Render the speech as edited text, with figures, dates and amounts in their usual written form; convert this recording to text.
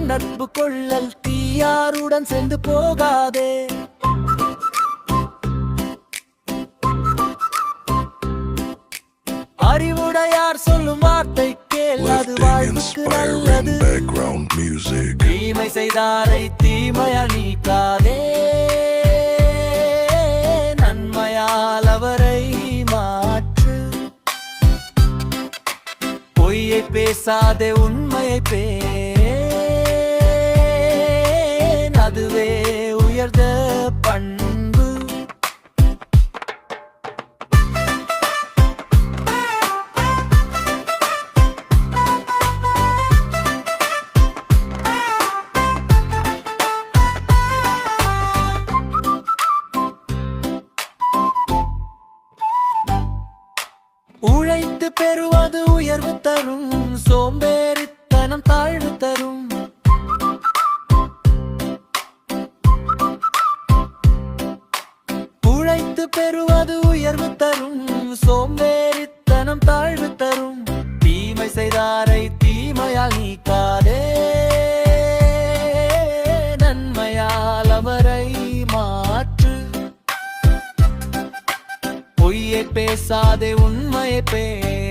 நட்பு கொள்ளல் தீயாருடன் சென்று போகாதே. அறிவுடையார் சொல்லும் வார்த்தை கேள், அது வாழ்வுக்கு நல்லது. தீமை செய்தாரை தீமையால் நீக்காதே, நன்மையால் அவரை மாற்று. பொய்யை பேசாதே உண்மையை பேண், அதுவே உயர்ந்த பண்பு. உழைத்து பெறுவது உயர்வு தரும், சோம்பேறித்தனம் தாழ்வு தரும். உழைத்து பெறுவது உயர்வு தரும், சோம்பேறித்தனம் தாழ்வு தரும். தீமை செய்தாரை தீமையால் நீக்காதே, நன்மையால் அவரை மாற்று. பொய்யை பேசாதே உண்மையை பேண்,